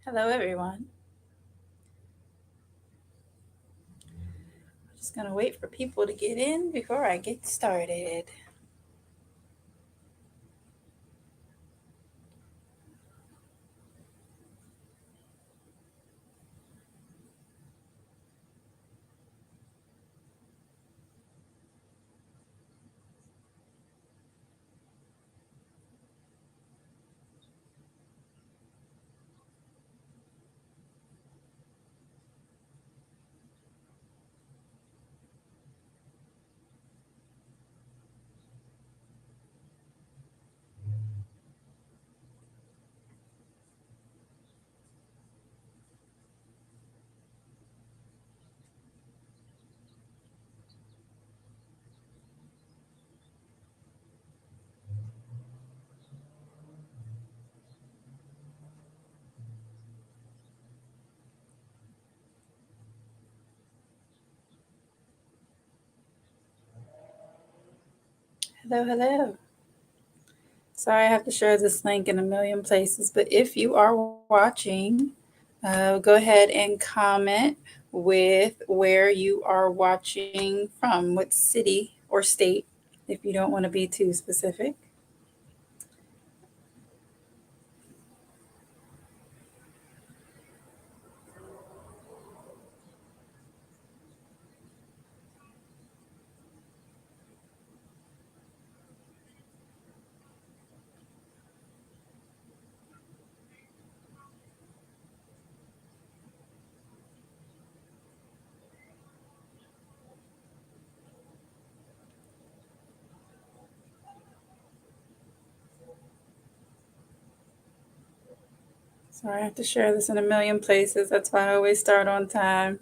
Hello, everyone. I'm just going to wait for people to get in before I get started. Hello, hello. Sorry, I have to share this link in a million places, but if you are watching, go ahead and comment with where you are watching from, what city or state, if you don't want to be too specific. Sorry, I have to share this in a million places. That's why I always start on time.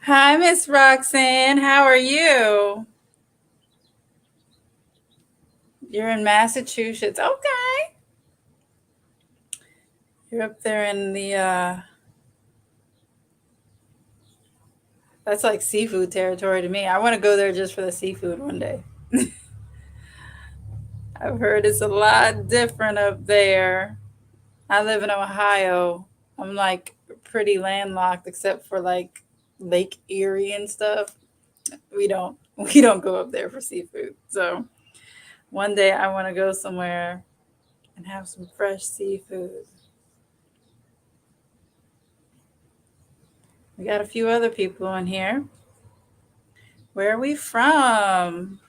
Hi, Miss Roxanne. How are you? You're in Massachusetts. Okay. You're up there in the that's like seafood territory to me. I want to go there just for the seafood one day. I've heard it's a lot different up there. I live in Ohio. I'm like pretty landlocked except for like Lake Erie and stuff. We don't we don't go up there for seafood. So one day I want to go somewhere and have some fresh seafood. We got a few other people in here. Where are we from?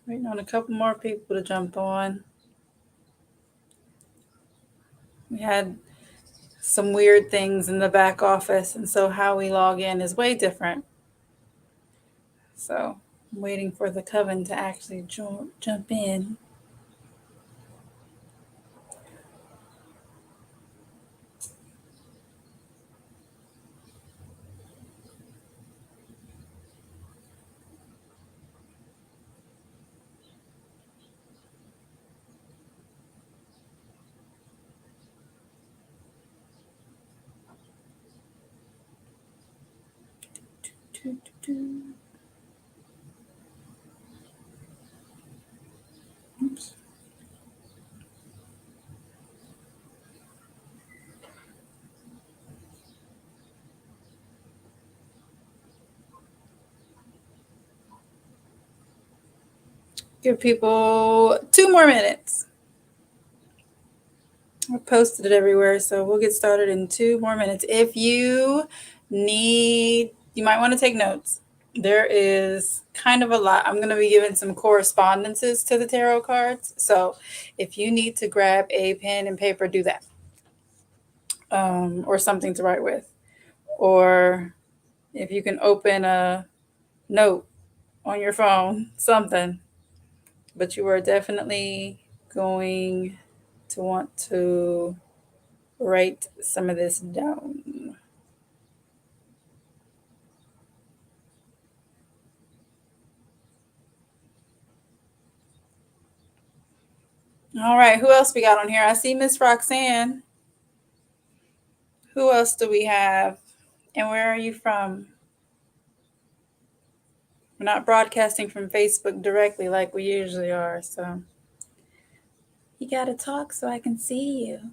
Waiting on a couple more people to jump on. We had some weird things in the back office, and so how we log in is way different. So I'm waiting for the coven to actually jump in. Oops. Give people 2 more minutes. I posted it everywhere, so we'll get started in 2 more minutes. If you might want to take notes. There is kind of a lot. I'm going to be giving some correspondences to the tarot cards. So if you need to grab a pen and paper, do that. Or something to write with. Or if you can open a note on your phone, something. But you are definitely going to want to write some of this down. All right, who else we got on here? I see Miss Roxanne. Who else do we have? And where are you from? We're not broadcasting from Facebook directly like we usually are, so you gotta talk so I can see you.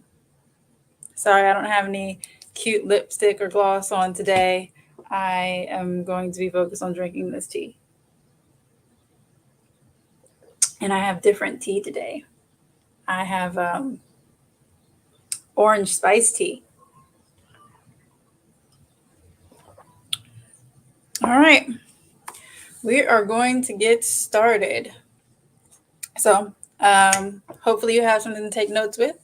Sorry, I don't have any cute lipstick or gloss on today. I am going to be focused on drinking this tea. And I have different tea today. I have orange spice tea. All right. We are going to get started. So hopefully you have something to take notes with,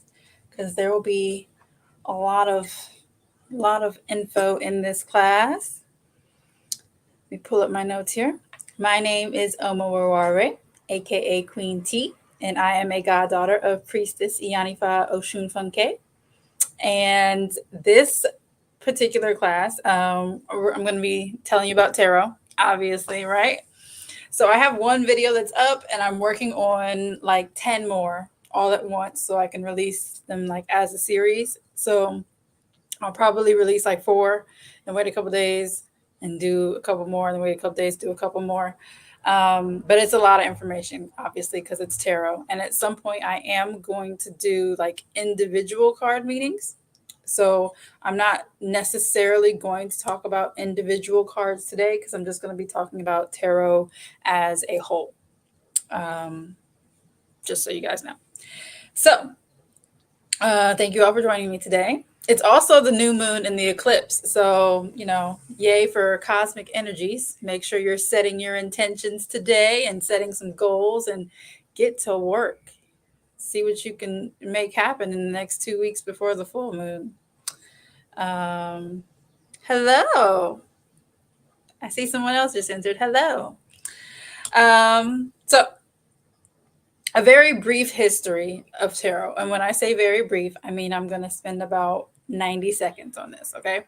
because there will be a lot of info in this class. Let me pull up my notes here. My name is Omoworare, aka Queen T, and I am a goddaughter of Priestess Iyanifa Oshun Funke. And this particular class, I'm going to be telling you about tarot, obviously, right? So I have one video that's up, and I'm working on like 10 more all at once so I can release them like as a series. So I'll probably release like 4 and wait a couple days and do a couple more, and then wait a couple days, do a couple more. But it's a lot of information, obviously, because it's tarot. And at some point I am going to do like individual card meetings. So I'm not necessarily going to talk about individual cards today, because I'm just going to be talking about tarot as a whole. Just so you guys know. So thank you all for joining me today. It's also the new moon and the eclipse. So, yay for cosmic energies. Make sure you're setting your intentions today and setting some goals, and get to work. See what you can make happen in the next 2 weeks before the full moon. Hello. I see someone else just entered. Hello. So a very brief history of tarot. And when I say very brief, I mean I'm going to spend about 90 seconds on this, okay?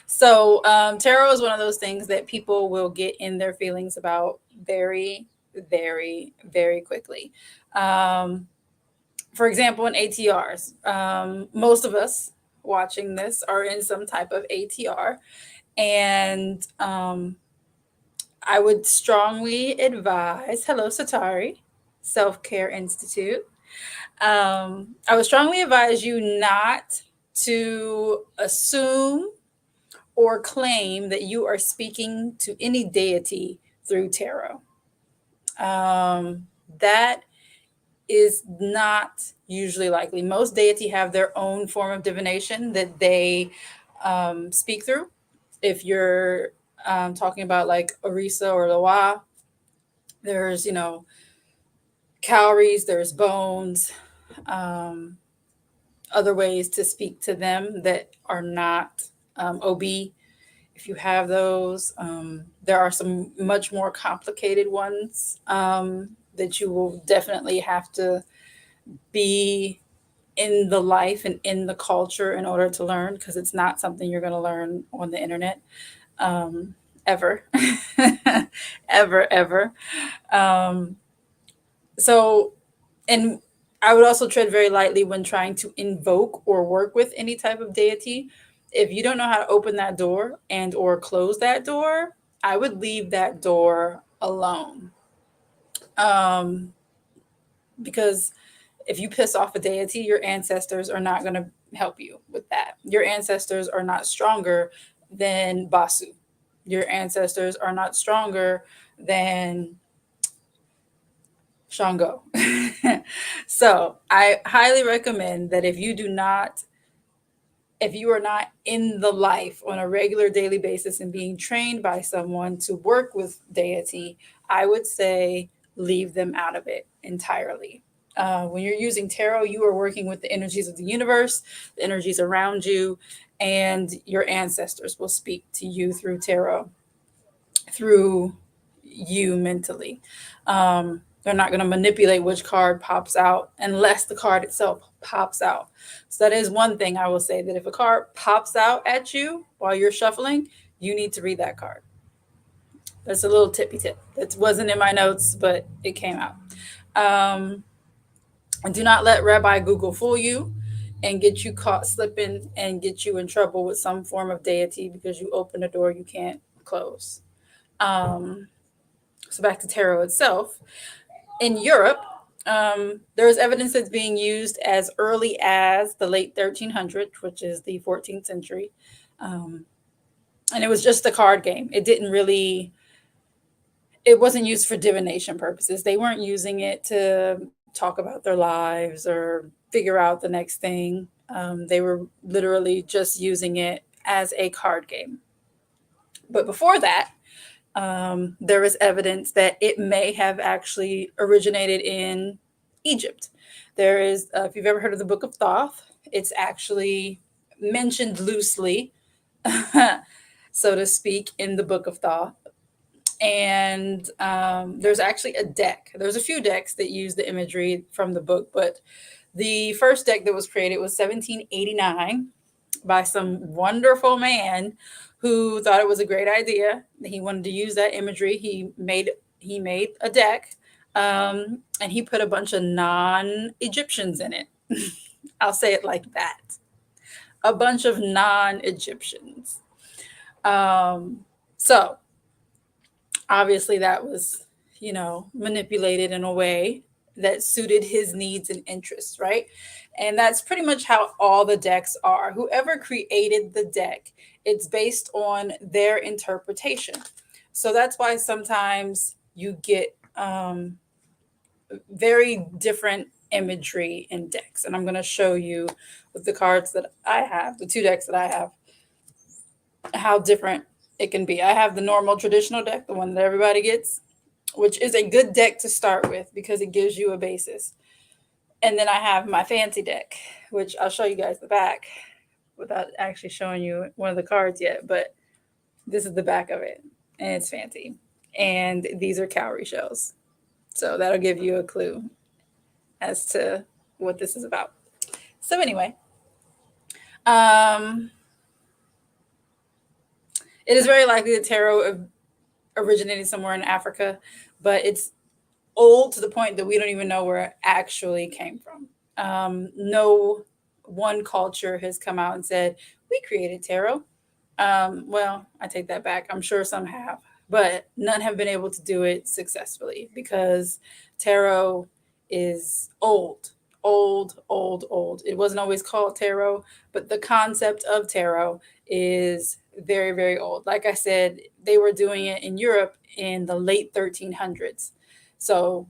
So tarot is one of those things that people will get in their feelings about very, very, very quickly. For example, in ATRs, most of us watching this are in some type of ATR. And I would strongly advise, hello, Satari, Self-Care Institute. I would strongly advise you not to assume or claim that you are speaking to any deity through tarot. That is not usually likely. Most deity have their own form of divination that they speak through. If you're talking about like Orisa or Loa, there's, cowries, there's bones, other ways to speak to them that are not OB. If you have those, there are some much more complicated ones that you will definitely have to be in the life and in the culture in order to learn, because it's not something you're going to learn on the internet ever, ever. So, and I would also tread very lightly when trying to invoke or work with any type of deity. If you don't know how to open that door and or close that door, I would leave that door alone. Because if you piss off a deity, your ancestors are not going to help you with that. Your ancestors are not stronger than Basu. Your ancestors are not stronger than Shango. So I highly recommend that if you are not in the life on a regular daily basis and being trained by someone to work with deity, I would say leave them out of it entirely. When you're using tarot, you are working with the energies of the universe, the energies around you, and your ancestors will speak to you through tarot, through you mentally. They're not going to manipulate which card pops out unless the card itself pops out. So that is one thing I will say, that if a card pops out at you while you're shuffling, you need to read that card. That's a little tippy tip. That wasn't in my notes, but it came out. Um, and do not let Rabbi Google fool you and get you caught slipping and get you in trouble with some form of deity because you open a door you can't close. Um, so back to tarot itself. In Europe, there is evidence that's being used as early as the late 1300s, which is the 14th century. Um, and it was just a card game. It wasn't used for divination purposes. They weren't using it to talk about their lives or figure out the next thing. They were literally just using it as a card game. But before that, there is evidence that it may have actually originated in Egypt. There is, if you've ever heard of the Book of Thoth, it's actually mentioned loosely, so to speak, in the Book of Thoth. And there's actually a deck. There's a few decks that use the imagery from the book, but the first deck that was created was 1789 by some wonderful man who thought it was a great idea. He wanted to use that imagery. He made a deck, and he put a bunch of non-Egyptians in it. I'll say it like that. A bunch of non-Egyptians. So obviously that was, manipulated in a way that suited his needs and interests, right? And that's pretty much how all the decks are. Whoever created the deck, it's based on their interpretation. So that's why sometimes you get very different imagery in decks. And I'm going to show you with the cards that I have, the two decks that I have, how different it can be. I have the normal traditional deck, the one that everybody gets, which is a good deck to start with because it gives you a basis. And then I have my fancy deck, which I'll show you guys the back without actually showing you one of the cards yet, but this is the back of it, and it's fancy. And these are cowrie shells. So that'll give you a clue as to what this is about. So anyway, it is very likely that tarot originated somewhere in Africa, but it's old to the point that we don't even know where it actually came from. No one culture has come out and said, we created tarot. Well, I take that back. I'm sure some have, but none have been able to do it successfully because tarot is old, old, old, old. It wasn't always called tarot, but the concept of tarot is very, very old. Like I said, they were doing it in Europe in the late 1300s. So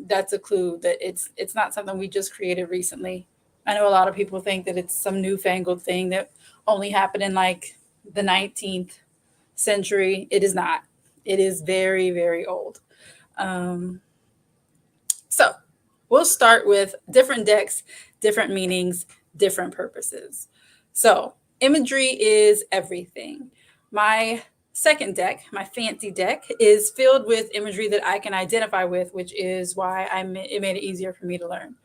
that's a clue that it's not something we just created recently. I know a lot of people think that it's some newfangled thing that only happened in like the 19th century. It is not. It is very, very old. So we'll start with different decks, different meanings, different purposes. So imagery is everything. My second deck, my fancy deck, is filled with imagery that I can identify with, which is why it made it easier for me to learn.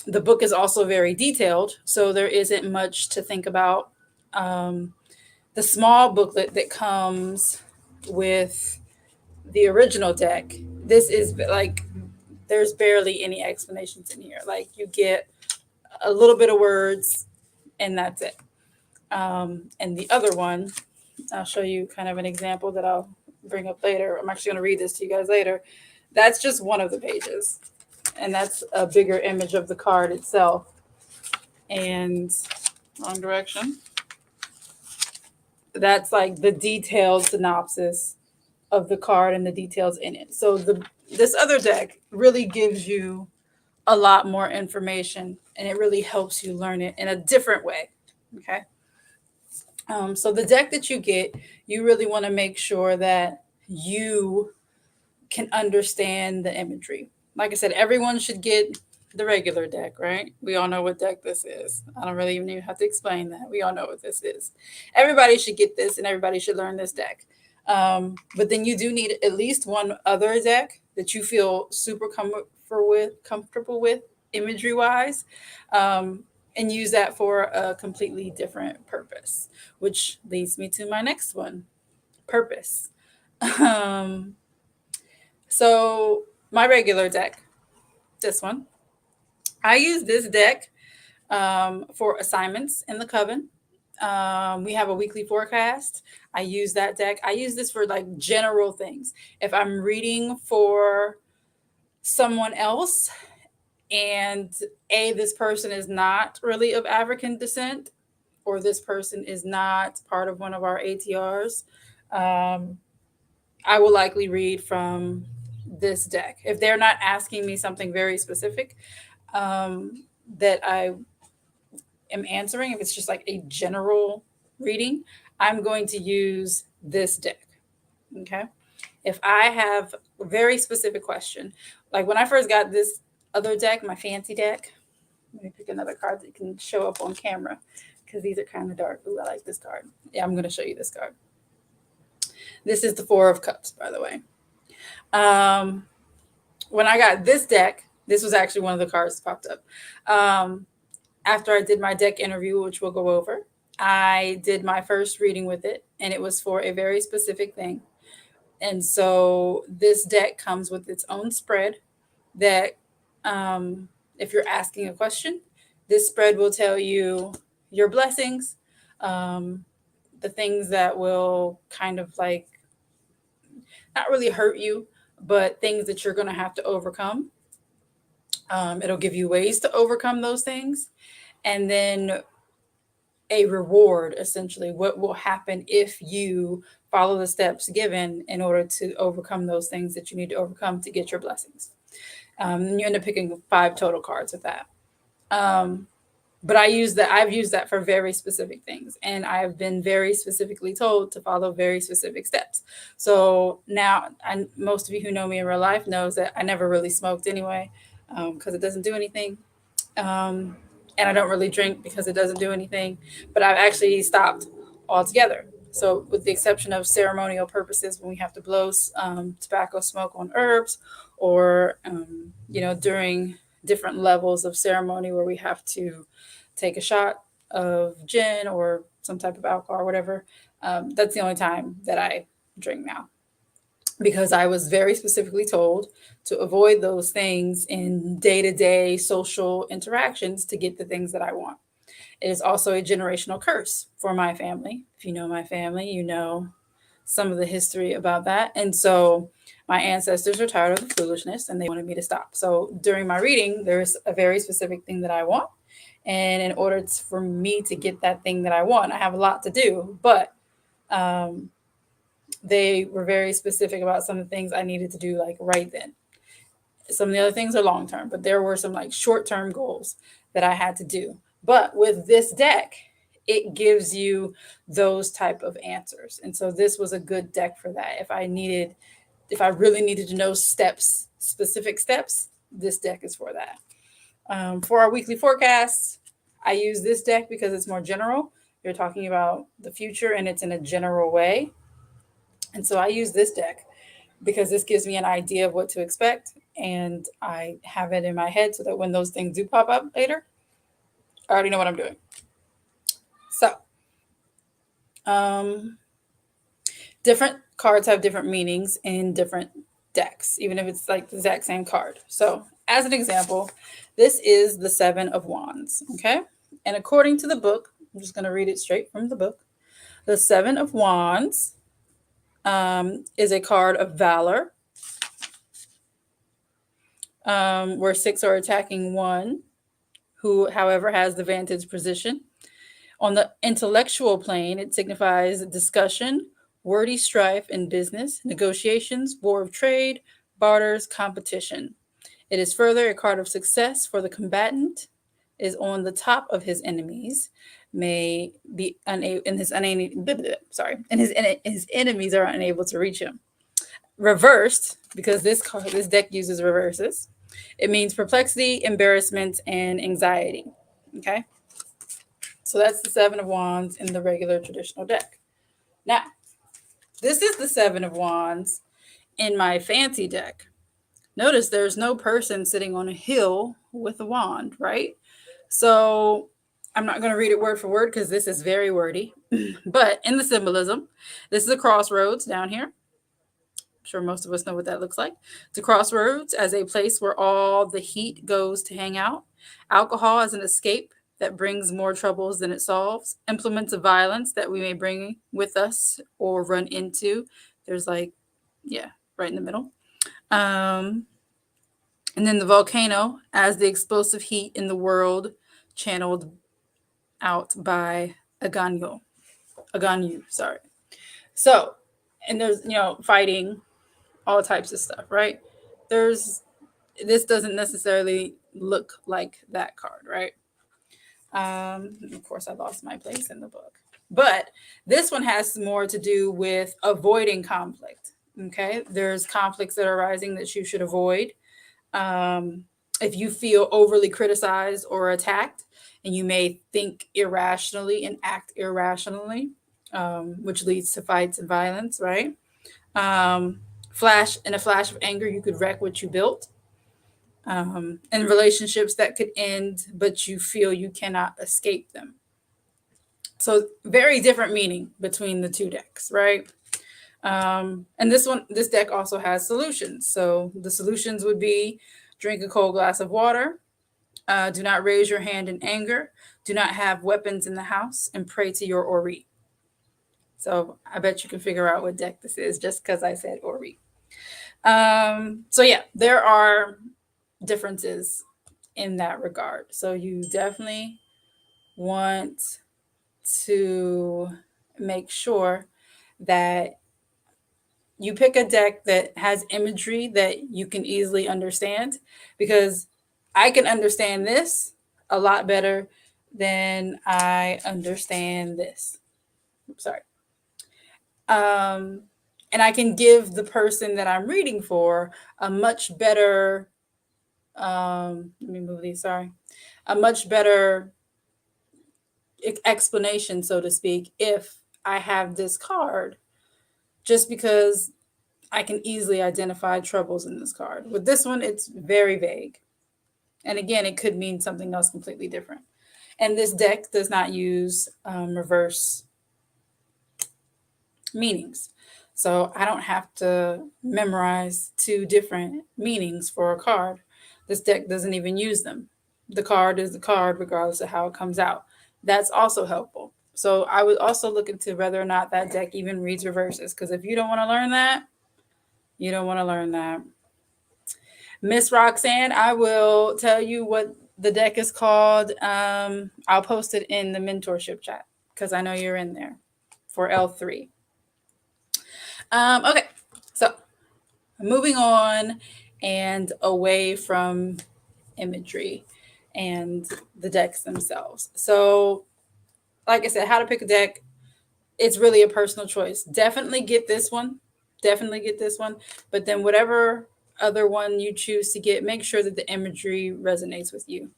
The book is also very detailed, so there isn't much to think about. The small booklet that comes with the original deck, this is like, there's barely any explanations in here. Like you get a little bit of words and that's it. And the other one, I'll show you kind of an example that I'll bring up later. I'm actually going to read this to you guys later. That's just one of the pages. And that's a bigger image of the card itself. And wrong direction. That's like the detailed synopsis of the card and the details in it. So this other deck really gives you a lot more information, and it really helps you learn it in a different way. Okay. So the deck that you get, you really want to make sure that you can understand the imagery. Like I said, everyone should get the regular deck, right? We all know what deck this is. I don't really even have to explain that. We all know what this is. Everybody should get this, and everybody should learn this deck. But then you do need at least one other deck that you feel super comfortable with imagery wise, and use that for a completely different purpose, which leads me to my next one, purpose. Um, so my regular deck, this one, I use this deck for assignments in the coven. We have a weekly forecast. I use that deck. I use this for like general things. If I'm reading for someone else and this person is not really of African descent, or this person is not part of one of our ATRs, I will likely read from this deck. If they're not asking me something very specific that I am answering, if it's just like a general reading, I'm going to use this deck. Okay. If I have a very specific question, like when I first got this other deck, my fancy deck, let me pick another card that can show up on camera because these are kind of dark. Ooh, I like this card. Yeah, I'm going to show you this card. This is the Four of Cups, by the way. When I got this deck, this was actually one of the cards that popped up. After I did my deck interview, which we'll go over, I did my first reading with it, and it was for a very specific thing. And so this deck comes with its own spread that, if you're asking a question, this spread will tell you your blessings, the things that will kind of like not really hurt you, but things that you're going to have to overcome. It'll give you ways to overcome those things. And then a reward, essentially, what will happen if you follow the steps given in order to overcome those things that you need to overcome to get your blessings. And you end up picking 5 total cards with that. But I've used that for very specific things, and I've been very specifically told to follow very specific steps. So now, most of you who know me in real life knows that I never really smoked anyway, because it doesn't do anything. And I don't really drink because it doesn't do anything, but I've actually stopped altogether. So with the exception of ceremonial purposes, when we have to blow tobacco smoke on herbs, or, during different levels of ceremony where we have to take a shot of gin or some type of alcohol or whatever, that's the only time that I drink now, because I was very specifically told to avoid those things in day-to-day social interactions to get the things that I want. It is also a generational curse for my family. If you know my family, you know some of the history about that. And so my ancestors are tired of the foolishness and they wanted me to stop. So during my reading, there's a very specific thing that I want. And in order for me to get that thing that I want, I have a lot to do, but they were very specific about some of the things I needed to do, like right then. Some of the other things are long term, but there were some like short term goals that I had to do. But with this deck, it gives you those type of answers. And so this was a good deck for that. If I really needed to know specific steps, this deck is for that. For our weekly forecasts, I use this deck because it's more general. You're talking about the future and it's in a general way. And so I use this deck because this gives me an idea of what to expect, and I have it in my head so that when those things do pop up later, I already know what I'm doing. So, different cards have different meanings in different decks, even if it's like the exact same card. So, as an example, this is the 7 of Wands, okay? And according to the book, I'm just going to read it straight from the book. The 7 of Wands is a card of valor, where 6 are attacking 1, who, however, has the vantage position. On the intellectual plane, it signifies discussion, wordy strife in business, negotiations, war of trade, barters, competition. It is further a card of success, for the combatant is on the top of his enemies, may be unable, and his his enemies are unable to reach him. Reversed, because this deck uses reverses, it means perplexity, embarrassment, and anxiety. Okay, so that's the Seven of Wands in the regular traditional deck. Now, this is the Seven of Wands in my fancy deck. Notice there's no person sitting on a hill with a wand, right? So I'm not going to read it word for word because this is very wordy. But in the symbolism, this is a crossroads down here. I'm sure most of us know what that looks like. It's a crossroads as a place where all the heat goes to hang out. Alcohol as an escape that brings more troubles than it solves. Implements of violence that we may bring with us or run into. There's like, yeah, right in the middle. And then the volcano as the explosive heat in the world channeled out by Aganyu, sorry. So, and there's, fighting, all types of stuff, right? This doesn't necessarily look like that card, right? Of course, I lost my place in the book. But this one has more to do with avoiding conflict. Okay, there's conflicts that are arising that you should avoid. If you feel overly criticized or attacked, and you may think irrationally and act irrationally, which leads to fights and violence, right? In a flash of anger, you could wreck what you built. And relationships that could end, but you feel you cannot escape them. So very different meaning between the two decks, right? And this deck also has solutions. So the solutions would be: drink a cold glass of water, do not raise your hand in anger, do not have weapons in the house, and pray to your Ori. So I bet you can figure out what deck this is just because I said Ori. So yeah, there are differences in that regard. So you definitely want to make sure that you pick a deck that has imagery that you can easily understand, because I can understand this a lot better than I understand this. Sorry. And I can give the person that I'm reading for a much better, let me move these, sorry, a much better explanation, so to speak, if I have this card, just because I can easily identify troubles in this card. With this one, it's very vague. And again, it could mean something else completely different. And this deck does not use reverse meanings. So I don't have to memorize two different meanings for a card. This deck doesn't even use them. The card is the card regardless of how it comes out. That's also helpful. So I would also look into whether or not that deck even reads reverses, because if you don't want to learn that, you don't want to learn that. Miss Roxanne, I will tell you what the deck is called. I'll post it in the mentorship chat because I know you're in there for L3. Okay, so moving on and away from imagery and the decks themselves. So, like I said, how to pick a deck, it's really a personal choice. Definitely get this one. But then whatever other one you choose to get, make sure that the imagery resonates with you.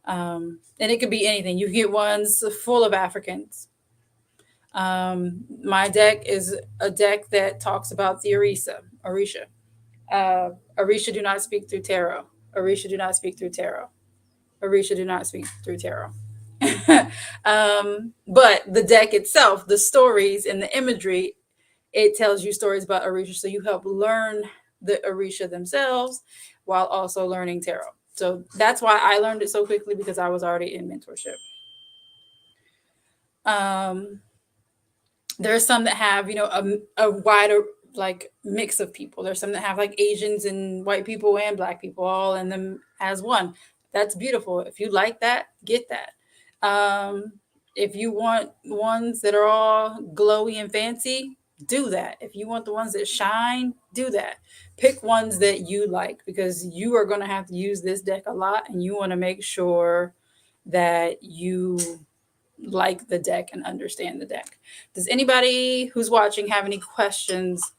And it could be anything. You get ones full of Africans. My deck is a deck that talks about the Orisha. Orisha do not speak through tarot. Orisha do not speak through tarot. Orisha do not speak through tarot. But the deck itself, the stories and the imagery, it tells you stories about Orisha. So you help learn the Orisha themselves while also learning tarot. So that's why I learned it so quickly, because I was already in mentorship. There's some that have, a wider like mix of people. There's some that have like Asians and white people and black people all in them as one. That's beautiful. If you like that, get that. If you want ones that are all glowy and fancy, do that. If you want the ones that shine, do that. Pick ones that you like, because you are going to have to use this deck a lot, and you want to make sure that you like the deck and understand the deck. Does anybody who's watching have any questions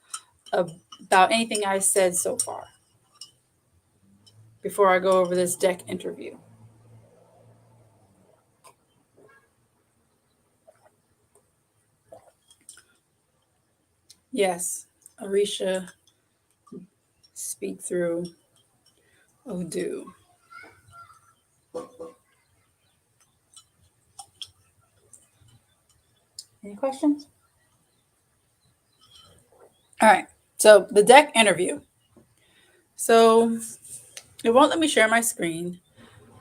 about anything I said so far before I go over this deck interview? Yes, Arisha, speak through Odoo. Any questions? All right, so the deck interview. So it won't let me share my screen.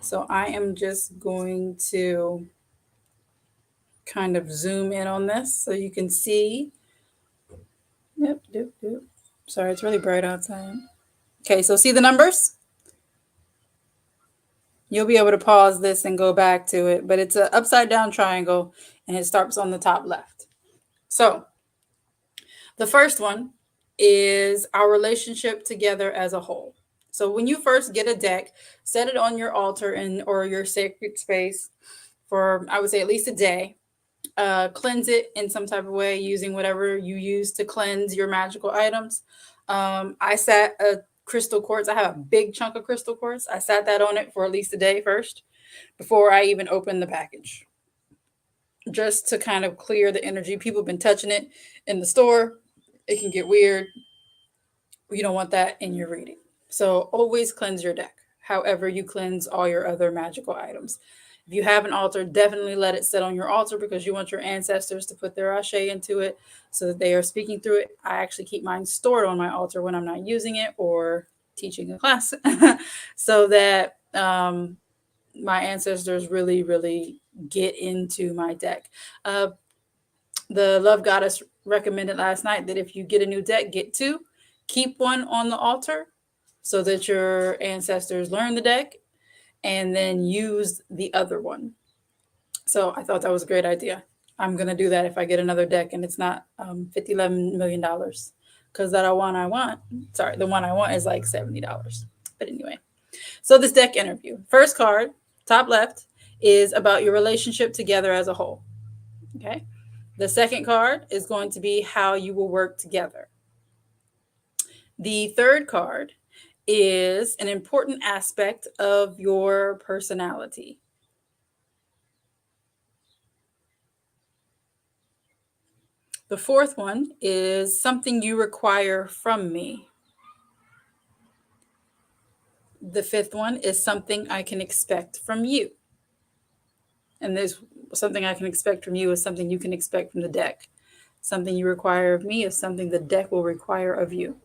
So I am just going to kind of zoom in on this so you can see. Yep. Sorry, it's really bright outside. Okay, so see the numbers? You'll be able to pause this and go back to it, but it's an upside down triangle and it starts on the top left. So the first one is our relationship together as a whole. So when you first get a deck, set it on your altar or your sacred space for, I would say, at least a day. Cleanse it in some type of way using whatever you use to cleanse your magical items. I sat a crystal quartz. I have a big chunk of crystal quartz. I sat that on it for at least a day first before I even opened the package, just to kind of clear the energy. People have been touching it in the store. It can get weird. You don't want that in your reading. So always cleanse your deck, however you cleanse all your other magical items. If you have an altar, definitely let it sit on your altar, because you want your ancestors to put their ashe into it so that they are speaking through it. I actually keep mine stored on my altar when I'm not using it or teaching a class so that my ancestors really, really get into my deck. The Love Goddess recommended last night that if you get a new deck, get two. Keep one on the altar so that your ancestors learn the deck, and then use the other one. So I thought that was a great idea. I'm going to do that if I get another deck and it's not $11 million, because the one I want is like $70. But anyway, so this deck interview. First card, top left, is about your relationship together as a whole. Okay. The second card is going to be how you will work together. The third card is an important aspect of your personality. The fourth one is something you require from me. The fifth one is something I can expect from you. And there's something I can expect from you is something you can expect from the deck. Something you require of me is something the deck will require of you.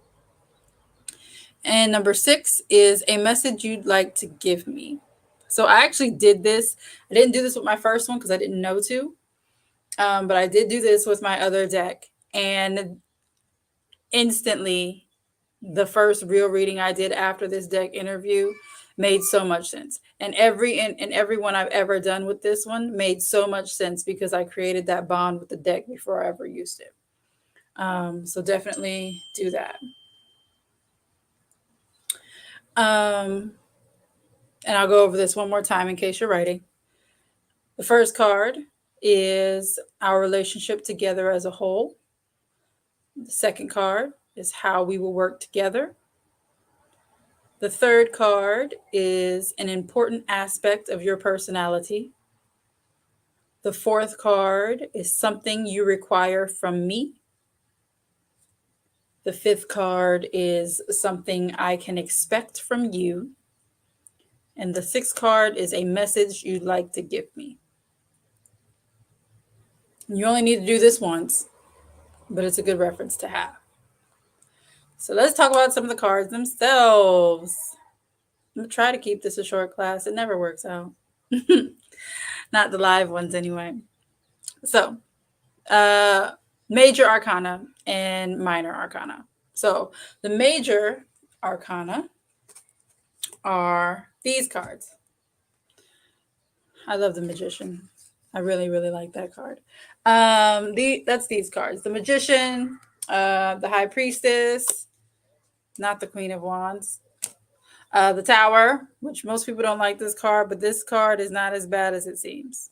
And number 6 is a message you'd like to give me. So I actually did this. I didn't do this with my first one because I didn't know to. But I did do this with my other deck. And instantly, the first real reading I did after this deck interview made so much sense. And every one I've ever done with this one made so much sense because I created that bond with the deck before I ever used it. So definitely do that. And I'll go over this one more time in case you're writing. The first card is our relationship together as a whole. The second card is how we will work together. The third card is an important aspect of your personality. The fourth card is something you require from me. The fifth card is something I can expect from you. And the sixth card is a message you'd like to give me. You only need to do this once, but it's a good reference to have. So let's talk about some of the cards themselves. I'm going to try to keep this a short class. It never works out. Not the live ones anyway. So, major arcana and minor arcana. So the major arcana are these cards. I love the Magician. I really, really like that card. That's these cards: the Magician, the High Priestess, not the Queen of Wands, the Tower, which most people don't like this card, but this card is not as bad as it seems.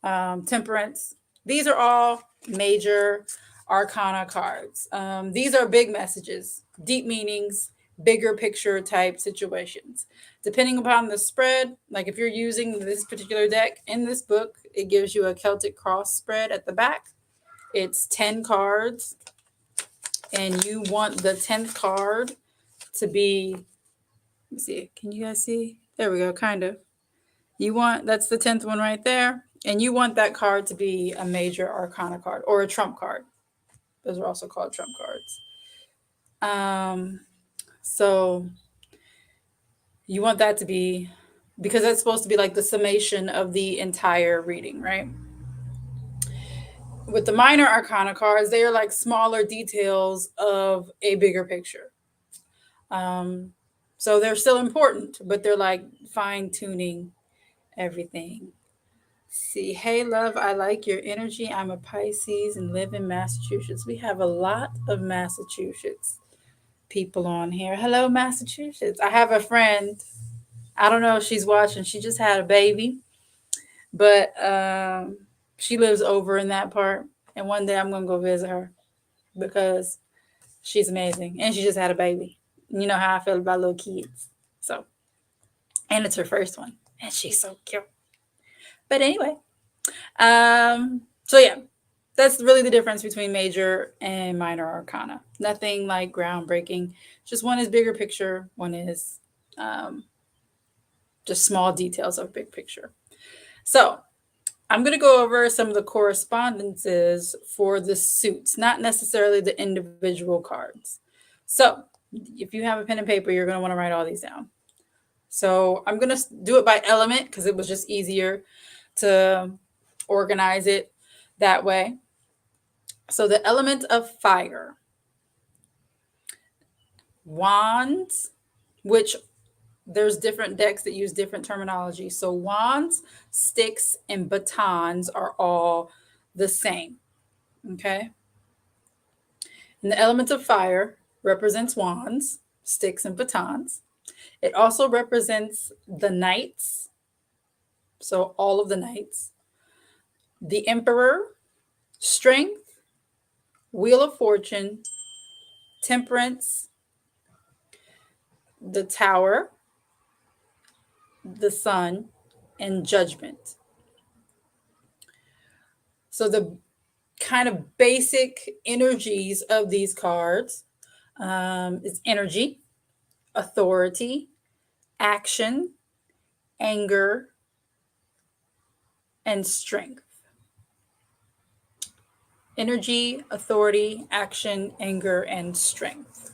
Temperance. These are all major arcana cards. These are big messages, deep meanings, bigger picture type situations. Depending upon the spread, like if you're using this particular deck in this book, it gives you a Celtic cross spread at the back. It's 10 cards, and you want the 10th card to be, let me see, can you guys see? There we go, kind of. That's the 10th one right there. And you want that card to be a major arcana card or a trump card. Those are also called trump cards. So you want that to be, because that's supposed to be like the summation of the entire reading, right? With the minor arcana cards, they are like smaller details of a bigger picture. So they're still important, but they're like fine tuning everything. See, hey love, I like your energy. I'm a Pisces and live in Massachusetts. We have a lot of Massachusetts people on here. Hello, Massachusetts. I have a friend. I don't know if she's watching. She just had a baby, but she lives over in that part. And one day I'm going to go visit her because she's amazing. And she just had a baby. You know how I feel about little kids. So, and it's her first one. And she's so cute. But anyway, so yeah, that's really the difference between major and minor arcana. Nothing like groundbreaking. Just one is bigger picture, one is just small details of big picture. So I'm going to go over some of the correspondences for the suits, not necessarily the individual cards. So if you have a pen and paper, you're going to want to write all these down. So I'm going to do it by element because it was just easier to organize it that way. So the element of fire, wands, which there's different decks that use different terminology. So wands, sticks, and batons are all the same. Okay. And the element of fire represents wands, sticks, and batons. It also represents the knights. So all of the knights. The emperor, strength, wheel of fortune, temperance, the tower, the sun, and judgment. So the kind of basic energies of these cards is energy, authority, action, anger, and strength. Energy, authority, action, anger, and strength.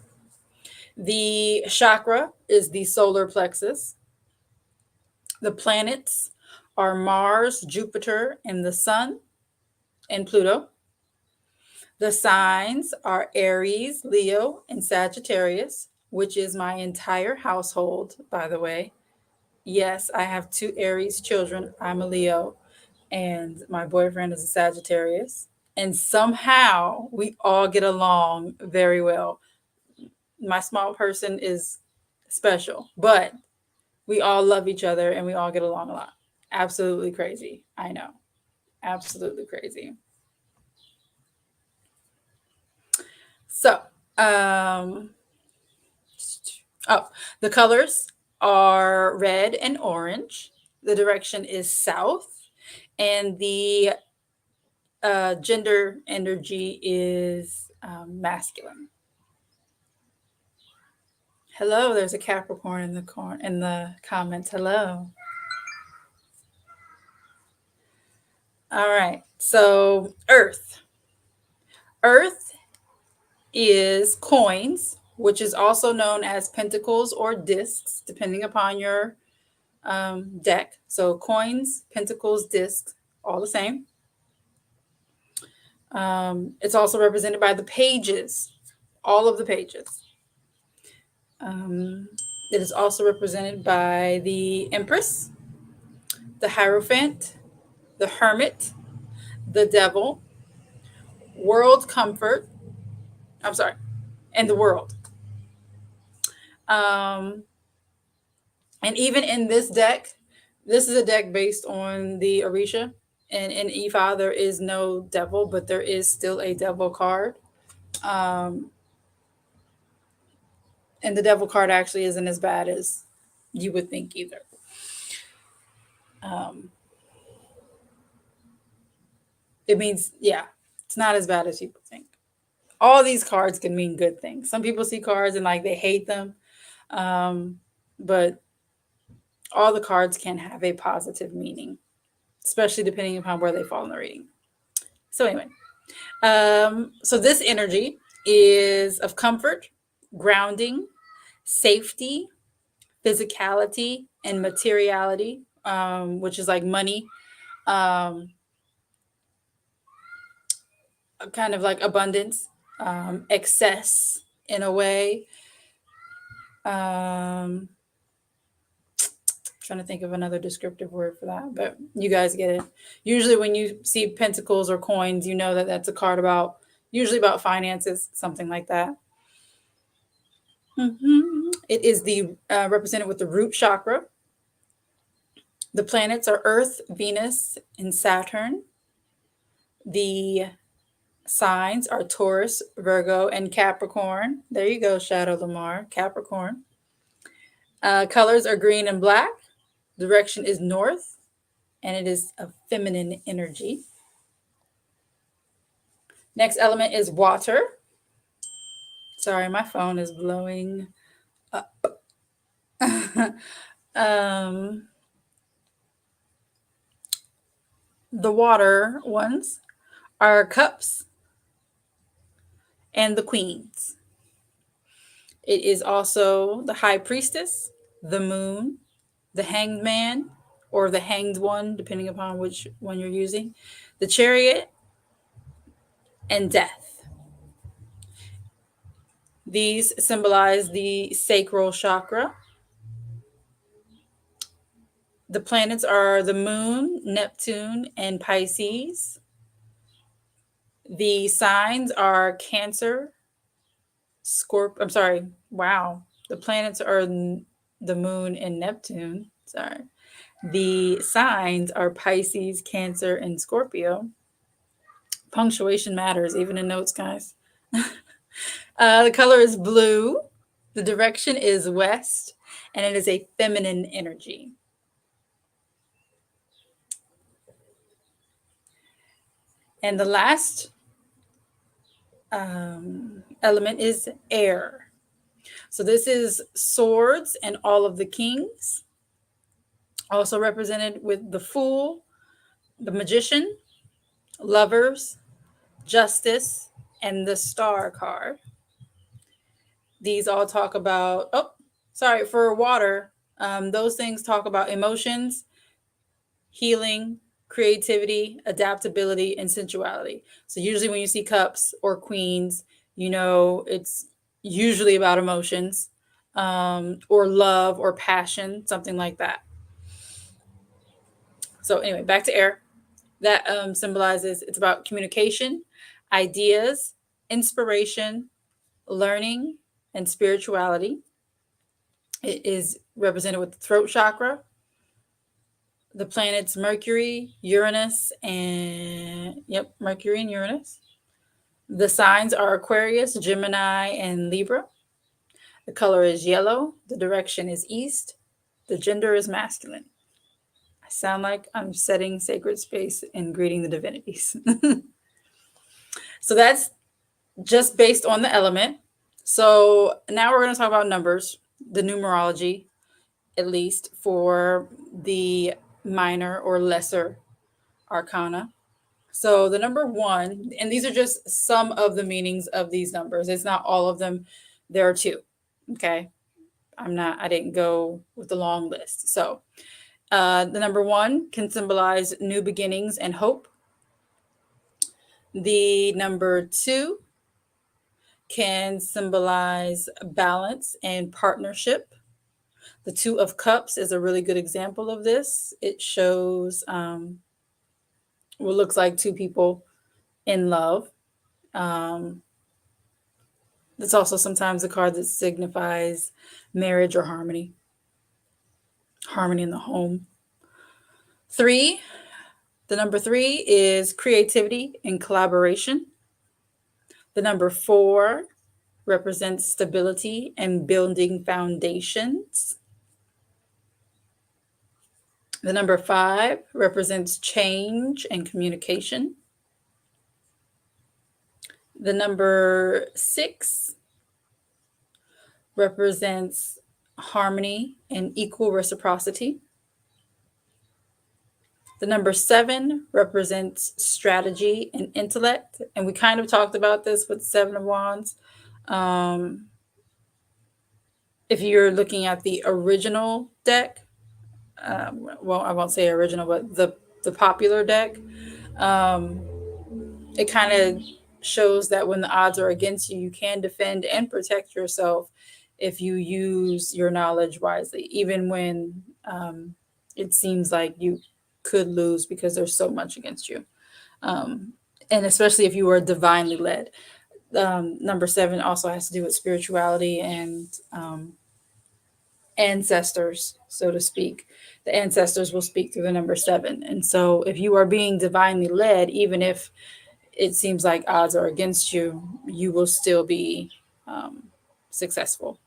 The chakra is the solar plexus. The planets are Mars, Jupiter, and the Sun, and Pluto. The signs are Aries, Leo, and Sagittarius, which is my entire household, by the way. Yes, I have 2 Aries children. I'm a Leo, and my boyfriend is a Sagittarius. And somehow we all get along very well. My small person is special, but we all love each other and we all get along a lot. Absolutely crazy. I know. Absolutely crazy. So, the colors are red and orange. The direction is south, and the gender energy is masculine. Hello, there's a Capricorn in the comments. Hello. All right. So, Earth. Earth is coins, which is also known as pentacles or discs, depending upon your deck. So coins, pentacles, discs, all the same. It's also represented by the pages, all of the pages. It is also represented by the Empress, the Hierophant, the Hermit, the devil, world comfort. I'm sorry, and the world. Um, and even in this deck, this is a deck based on the Orisha. And in Ifa, there is no devil, but there is still a devil card. Um, and the devil card actually isn't as bad as you would think either. Um, it means, yeah, it's not as bad as you would think. All these cards can mean good things. Some people see cards and like they hate them, um, but all the cards can have a positive meaning, especially depending upon where they fall in the reading. So anyway, so this energy is of comfort, grounding, safety, physicality, and materiality, which is like money, um, kind of like abundance, excess in a way. Trying to think of another descriptive word for that, but you guys get it. Usually, when you see pentacles or coins, you know that that's a card about usually about finances, something like that. It is the represented with the root chakra. The planets are Earth, Venus, and Saturn. The signs are Taurus, Virgo, and Capricorn. There you go, Shadow Lamar, Capricorn. Colors are green and black. Direction is north, and it is a feminine energy. Next element is water. Sorry, my phone is blowing up. um, the water ones are cups and the queens. It is also the high priestess, the moon, the hanged man, or the hanged one, depending upon which one you're using, the chariot, and death. These symbolize the sacral chakra. The planets are the moon, Neptune, and Pisces. The signs are Cancer, Scorpio. I'm sorry. Wow. The planets are the moon and Neptune. Sorry. The signs are Pisces, Cancer, and Scorpio. Punctuation matters, even in notes, guys. The color is blue. The direction is west, and it is a feminine energy. And the last element is air. So this is swords and all of the kings, also represented with the Fool, the Magician, Lovers, Justice, and the Star card. These all talk about, for water, those things talk about emotions, healing, creativity, adaptability, and sensuality. So usually when you see cups or queens, you know it's usually about emotions, or love or passion, something like that. So anyway, back to air. That symbolizes it's about communication, ideas, inspiration, learning, and spirituality. It is represented with the throat chakra, the planets Mercury, Uranus, and Mercury and Uranus. The signs are Aquarius, Gemini, and Libra. The color is yellow. The direction is east. The gender is masculine. I sound like I'm setting sacred space and greeting the divinities. So that's just based on the element. So now we're going to talk about numbers, the numerology, at least for the minor or lesser arcana. So the number 1, and these are just some of the meanings of these numbers. It's not all of them. There are 2. Okay. I didn't go with the long list. So the number 1 can symbolize new beginnings and hope. The number 2 can symbolize balance and partnership. The 2 of Cups is a really good example of this. It shows what looks like two people in love. Um, it's also sometimes a card that signifies marriage or harmony, harmony in the home. Three, the number three is creativity and collaboration. The number four represents stability and building foundations. The number five represents change and communication. The number six represents harmony and equal reciprocity. The number seven represents strategy and intellect. And we kind of talked about this with Seven of Wands. Um, if you're looking at the original deck, well, I won't say original, but the popular deck, um, it kind of shows that when the odds are against you, you can defend and protect yourself if you use your knowledge wisely, even when it seems like you could lose because there's so much against you. Um, and especially if you are divinely led. Number seven also has to do with spirituality and ancestors, so to speak. The ancestors will speak through the number seven. And so if you are being divinely led, even if it seems like odds are against you, you will still be successful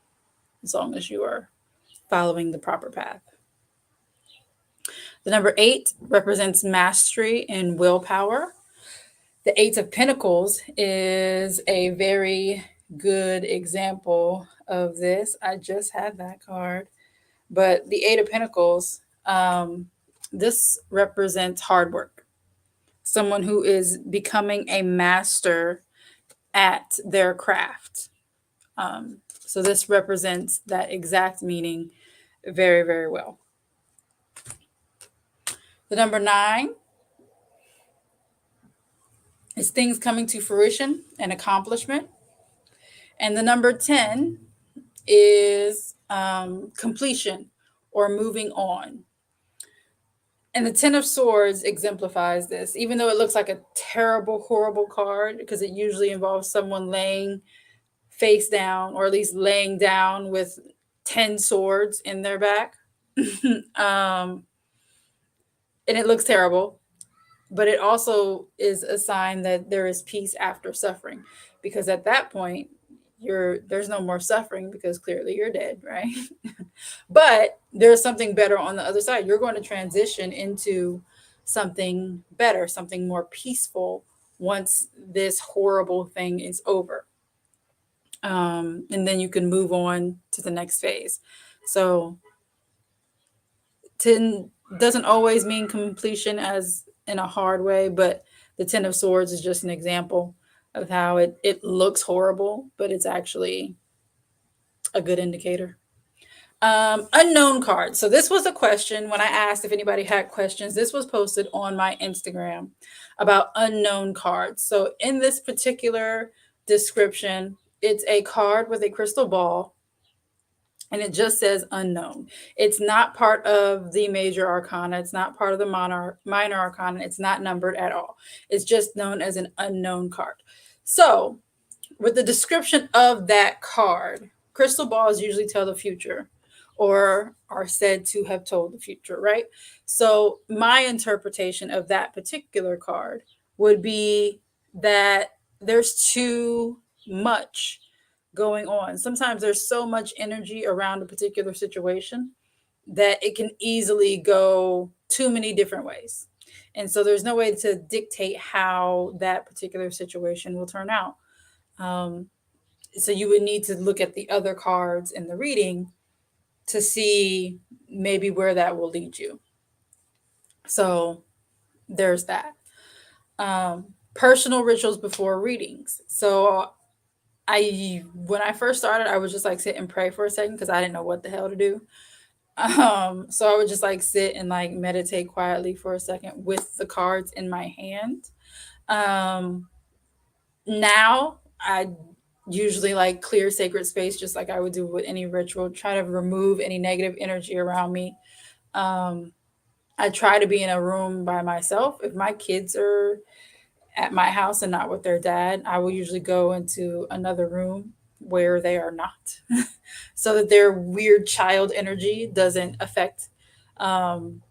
as long as you are following the proper path. The number eight represents mastery and willpower. The Eight of Pinnacles is a very good example of this. I just had that card. But the Eight of Pentacles, this represents hard work. Someone who is becoming a master at their craft. So this represents that exact meaning very, very well. The number nine is things coming to fruition and accomplishment. And the number 10 is completion or moving on. And the Ten of Swords exemplifies this, even though it looks like a terrible, horrible card, because it usually involves someone laying face down, or at least laying down with 10 swords in their back. And it looks terrible, but it also is a sign that there is peace after suffering, because at that point, there's no more suffering because clearly you're dead, right? But there's something better on the other side. You're going to transition into something better, something more peaceful once this horrible thing is over. And then you can move on to the next phase. So 10 doesn't always mean completion as in a hard way, but the 10 of Swords is just an example of how it looks horrible, but it's actually a good indicator. Unknown cards. So this was a question when I asked if anybody had questions. This was posted on my Instagram about unknown cards. So in this particular description, it's a card with a crystal ball, and it just says unknown. It's not part of the major arcana. It's not part of the minor arcana. It's not numbered at all. It's just known as an unknown card. So with the description of that card, crystal balls usually tell the future, or are said to have told the future, right? So my interpretation of that particular card would be that there's too much going on. Sometimes there's so much energy around a particular situation that it can easily go too many different ways. And so there's no way to dictate how that particular situation will turn out. So you would need to look at the other cards in the reading to see maybe where that will lead you. So there's that. Personal rituals before readings. So when I first started, I would just like sit and pray for a second because I didn't know what the hell to do. So I would just like sit and like meditate quietly for a second with the cards in my hand. Now I usually like clear sacred space, just like I would do with any ritual, try to remove any negative energy around me. I I try to be in a room by myself. If my kids are at my house and not with their dad, I will usually go into another room where they are not, so that their weird child energy doesn't affect um,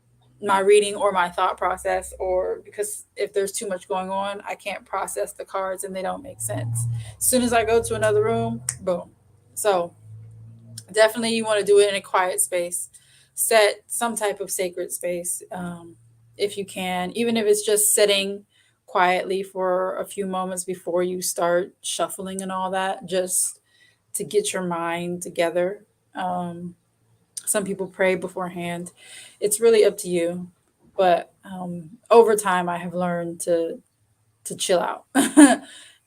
my reading or my thought process. Or because if there's too much going on, I can't process the cards and they don't make sense. As soon as I go to another room, boom. So definitely you want to do it in a quiet space. Set some type of sacred space, if you can, even if it's just sitting quietly for a few moments before you start shuffling and all that, just to get your mind together. um, some people pray beforehand. It's really up to you. But over time I have learned to chill out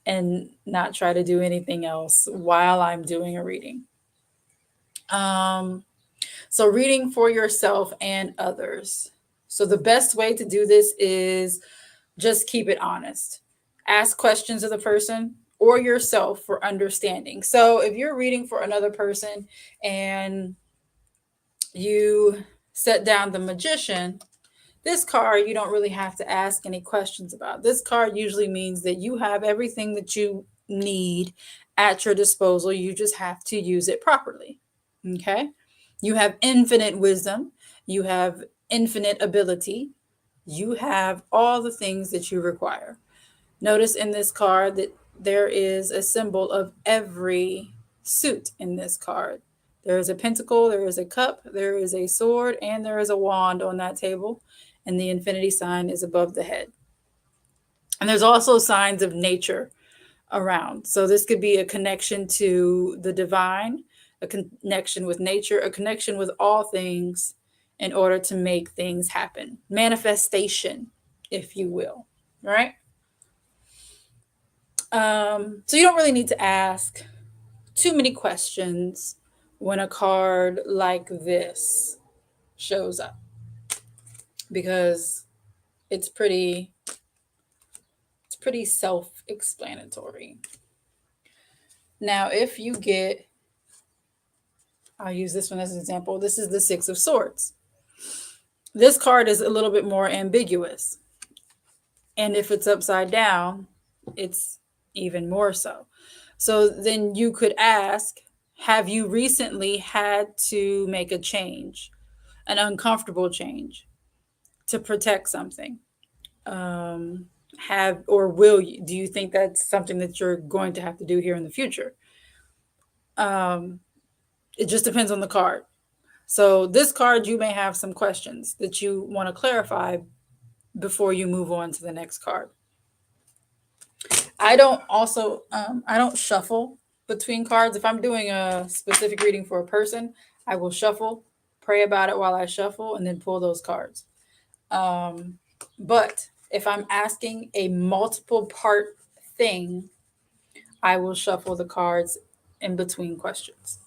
and not try to do anything else while I'm doing a reading. um, so, reading for yourself and others. So, the best way to do this is just keep it honest. Ask questions of the person or yourself for understanding. So, if you're reading for another person and you set down the magician, this card you don't really have to ask any questions about. This card usually means that you have everything that you need at your disposal. You just have to use it properly. Okay? You have infinite wisdom, you have infinite ability, you have all the things that you require. Notice in this card that there is a symbol of every suit in this card. There is a pentacle, there is a cup, there is a sword, and there is a wand on that table. And the infinity sign is above the head. And there's also signs of nature around. So this could be a connection to the divine, a connection with nature, a connection with all things in order to make things happen. Manifestation, if you will, right? So you don't really need to ask too many questions when a card like this shows up, because it's pretty self-explanatory. Now, if you get, I'll use this one as an example. This is the Six of Swords. This card is a little bit more ambiguous. And if it's upside down, it's even more so. So then you could ask, have you recently had to make a change, an uncomfortable change to protect something? Um, have or will you? Do you think that's something that you're going to have to do here in the future? Um, it just depends on the card. So this card, you may have some questions that you want to clarify before you move on to the next card. I don't shuffle between cards. If I'm doing a specific reading for a person, I will shuffle, pray about it while I shuffle, and then pull those cards. Um, but if I'm asking a multiple part thing, I will shuffle the cards in between questions.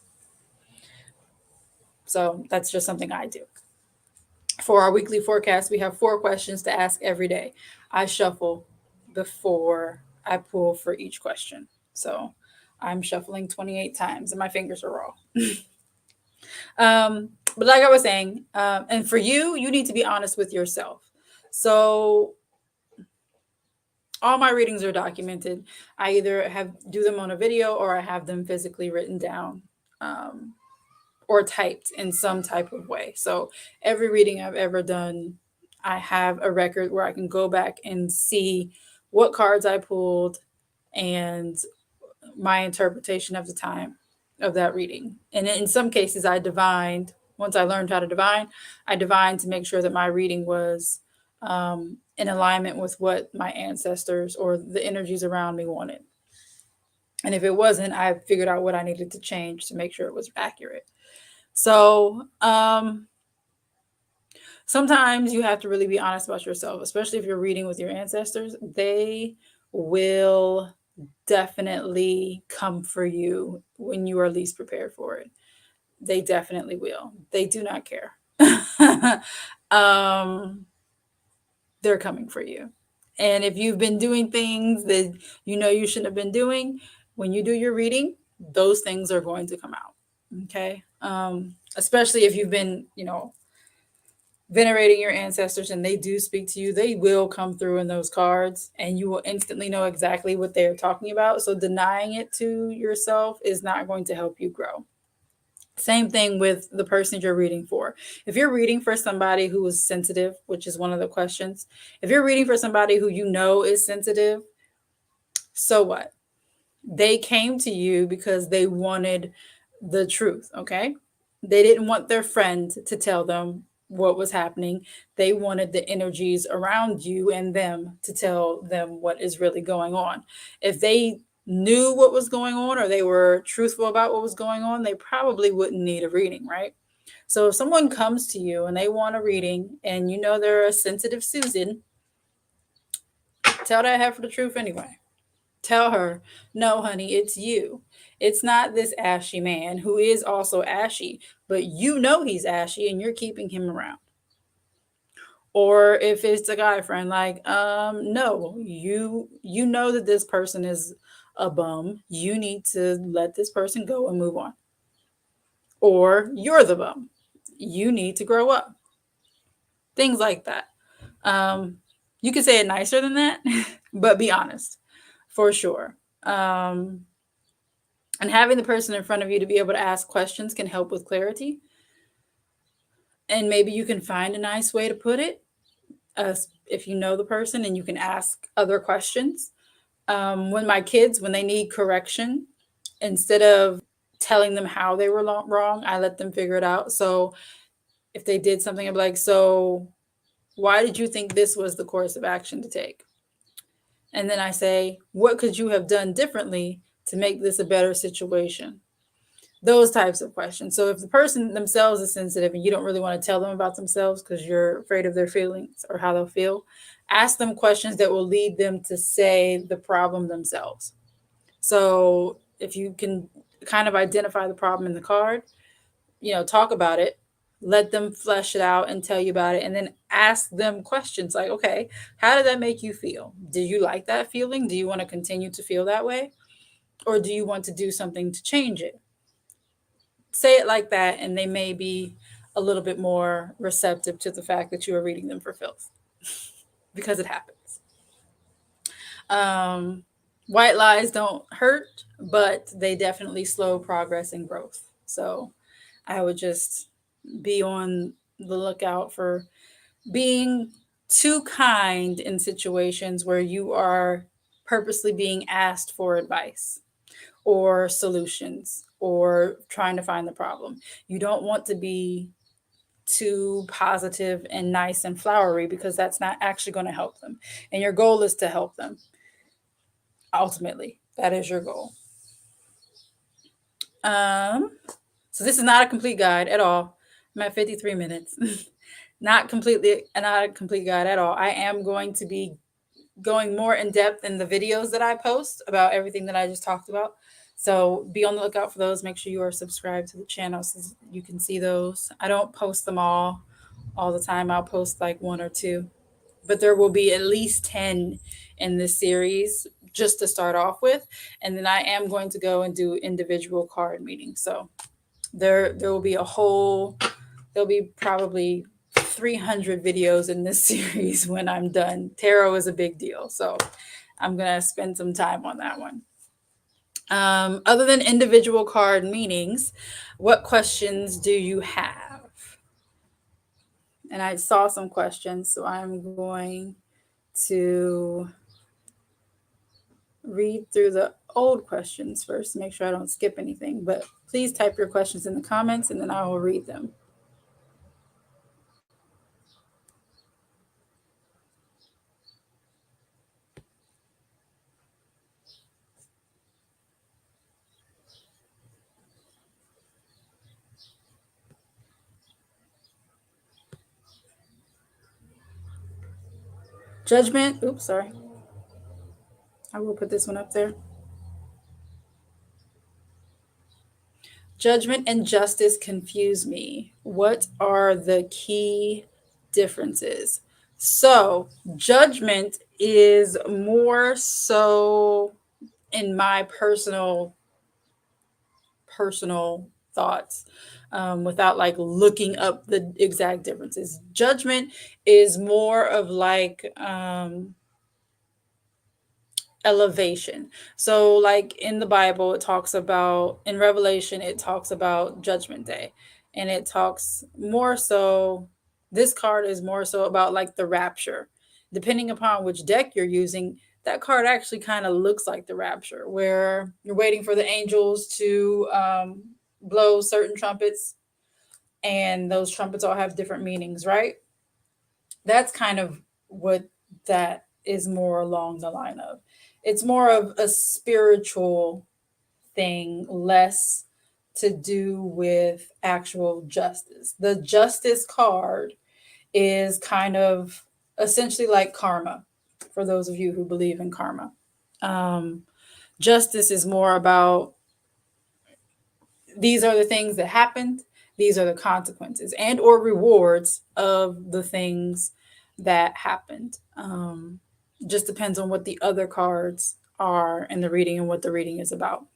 So that's just something I do. For our weekly forecast, we have 4 questions to ask every day. I shuffle before I pull for each question. So I'm shuffling 28 times and my fingers are raw. But like I was saying, and for you, you need to be honest with yourself. So all my readings are documented. I either do them on a video or I have them physically written down. Or typed in some type of way. So every reading I've ever done, I have a record where I can go back and see what cards I pulled and my interpretation of the time of that reading. And in some cases, once I learned how to divine, I divined to make sure that my reading was in alignment with what my ancestors or the energies around me wanted. And if it wasn't, I figured out what I needed to change to make sure it was accurate. So sometimes you have to really be honest about yourself, especially if you're reading with your ancestors. They will definitely come for you when you are least prepared for it. They definitely will. They do not care. um, they're coming for you. And if you've been doing things that you know you shouldn't have been doing, when you do your reading, those things are going to come out. Okay. Especially if you've been, venerating your ancestors and they do speak to you, they will come through in those cards and you will instantly know exactly what they're talking about. So denying it to yourself is not going to help you grow. Same thing with the person you're reading for. If you're reading for somebody who is sensitive, which is one of the questions, if you're reading for somebody who you know is sensitive, so what? They came to you because they wanted the truth, okay? They didn't want their friend to tell them what was happening. They wanted the energies around you and them to tell them what is really going on. If they knew what was going on or they were truthful about what was going on, they probably wouldn't need a reading, right? So if someone comes to you and they want a reading and you know they're a sensitive Susan, tell that heifer the truth anyway. Tell her, no, honey, it's you. It's not this ashy man who is also ashy, but you know he's ashy and you're keeping him around. Or if it's a guy friend, like, no, you know that this person is a bum. You need to let this person go and move on. Or you're the bum. You need to grow up. Things like that. You can say it nicer than that, but be honest for sure. And having the person in front of you to be able to ask questions can help with clarity. And maybe you can find a nice way to put it if you know the person and you can ask other questions. When my kids, when they need correction, instead of telling them how they were wrong, I let them figure it out. So if they did something, I'd be like, so why did you think this was the course of action to take? And then I say, what could you have done differently to make this a better situation? Those types of questions. So if the person themselves is sensitive and you don't really want to tell them about themselves because you're afraid of their feelings or how they'll feel, ask them questions that will lead them to say the problem themselves. So if you can kind of identify the problem in the card, talk about it, let them flesh it out and tell you about it, and then ask them questions like, okay, how did that make you feel? Do you like that feeling? Do you want to continue to feel that way? Or do you want to do something to change it? Say it like that, and they may be a little bit more receptive to the fact that you are reading them for filth because it happens. Um, White lies don't hurt, but they definitely slow progress and growth. So I would just be on the lookout for being too kind in situations where you are purposely being asked for advice or solutions or trying to find the problem. You don't want to be too positive and nice and flowery because that's not actually going to help them. And your goal is to help them. Ultimately, that is your goal. Um, so this is not a complete guide at all. I'm at 53 minutes. Not a complete guide at all. I am going to be going more in depth in the videos that I post about everything that I just talked about. So be on the lookout for those. Make sure you are subscribed to the channel so you can see those. I don't post them all the time. I'll post like one or two, but there will be at least 10 in this series just to start off with. And then I am going to go and do individual card meetings. So there will be there'll be probably 300 videos in this series when I'm done. Tarot is a big deal. So I'm going to spend some time on that one. Other than individual card meetings, what questions do you have? And I saw some questions, so I'm going to read through the old questions first to make sure I don't skip anything. But please type your questions in the comments and then I will read them. Judgment. Oops, sorry. I will put this one up there. Judgment and justice confuse me. What are the key differences? So, judgment is more so in my personal thoughts without like looking up the exact differences. Judgment is more of like elevation. So like in the Bible, it talks about, in Revelation, it talks about Judgment Day. And it talks more so, this card is more so about like the rapture. Depending upon which deck you're using, that card actually kind of looks like the rapture, where you're waiting for the angels to blow certain trumpets, and those trumpets all have different meanings, right? That's kind of what that is more along the line of. It's more of a spiritual thing, less to do with actual justice. The justice card is kind of essentially like karma, for those of you who believe in karma. Justice is more about, these are the things that happened, these are the consequences and or rewards of the things that happened. Just depends on what the other cards are in the reading and what the reading is about.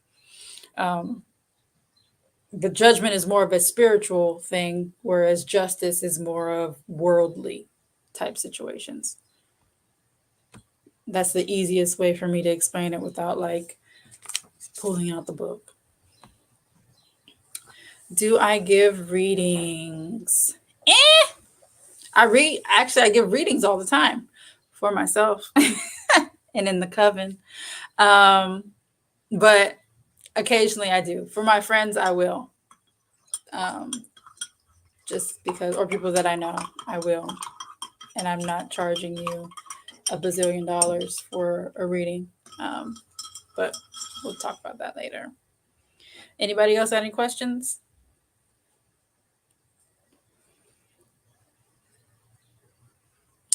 The judgment is more of a spiritual thing, whereas justice is more of worldly type situations. That's the easiest way for me to explain it without like pulling out the book. Do I give readings? I give readings all the time for myself and in the coven. But occasionally I do. For my friends, I will. Just because, or people that I know, I will. And I'm not charging you $1 bazillion for a reading. But we'll talk about that later. Anybody else have any questions?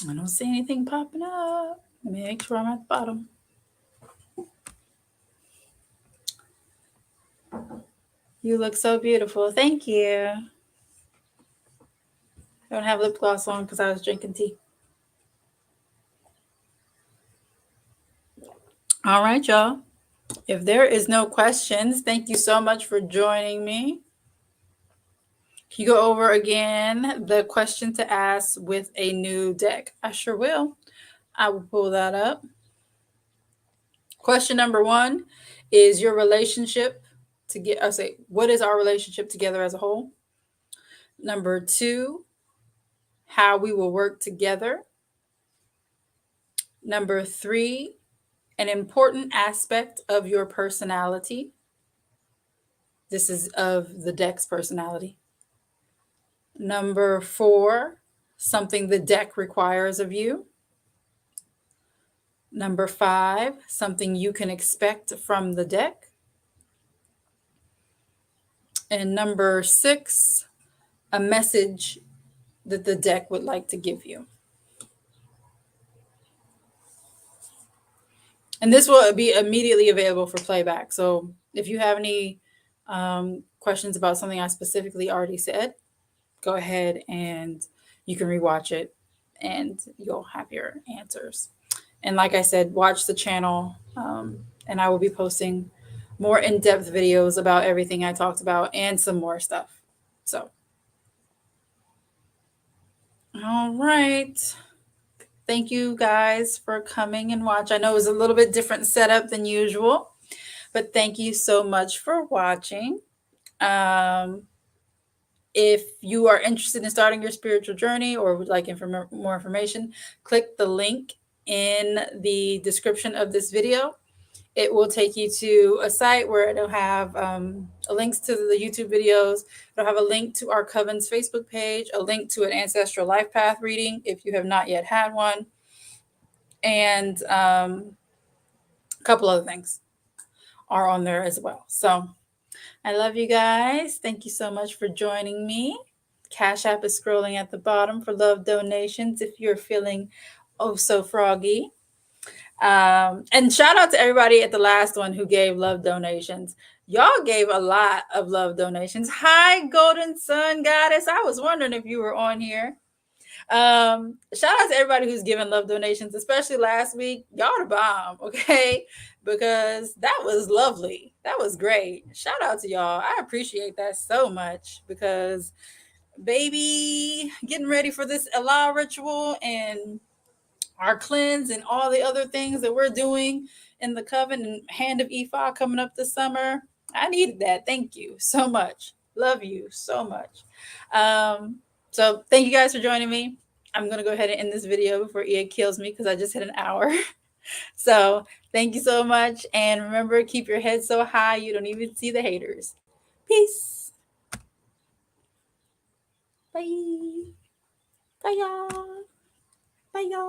I don't see anything popping up. Let me make sure I'm at the bottom. You look so beautiful. Thank you. I don't have lip gloss on because I was drinking tea. All right, y'all. If there is no questions, thank you so much for joining me. Can you go over again the question to ask with a new deck? I sure will. I will pull that up. Question number 1 is your relationship what is our relationship together as a whole? Number 2, how we will work together. Number 3, an important aspect of your personality. This is of the deck's personality. Number 4, something the deck requires of you. Number 5, something you can expect from the deck. And number 6, a message that the deck would like to give you. And this will be immediately available for playback. So if you have any questions about something I specifically already said, go ahead and you can rewatch it and you'll have your answers. And like I said, watch the channel and I will be posting more in-depth videos about everything I talked about and some more stuff. So, all right. Thank you guys for coming and watch. I know it was a little bit different setup than usual, but thank you so much for watching. If you are interested in starting your spiritual journey or would like more information, click the link in the description of this video. It will take you to a site where it'll have links to the YouTube videos. It'll have a link to our Coven's Facebook page, a link to an Ancestral Life Path reading if you have not yet had one, and a couple other things are on there as well. So I love you guys. Thank you so much for joining me. Cash App is scrolling at the bottom for love donations if you're feeling oh so froggy. And shout out to everybody at the last one who gave love donations. Y'all gave a lot of love donations. Hi, Golden Sun Goddess. I was wondering if you were on here. Shout out to everybody who's giving love donations, especially last week. Y'all the bomb, okay? Because that was lovely. That was great. Shout out to y'all. I appreciate that so much because baby, getting ready for this Allah ritual and our cleanse and all the other things that we're doing in the coven and hand of Ephah coming up this summer. I needed that. Thank you so much. Love you so much. So thank you guys for joining me. I'm gonna go ahead and end this video before Ia kills me because I just hit an hour. So thank you so much. And remember, keep your head so high you don't even see the haters. Peace. Bye. Bye y'all. Bye y'all.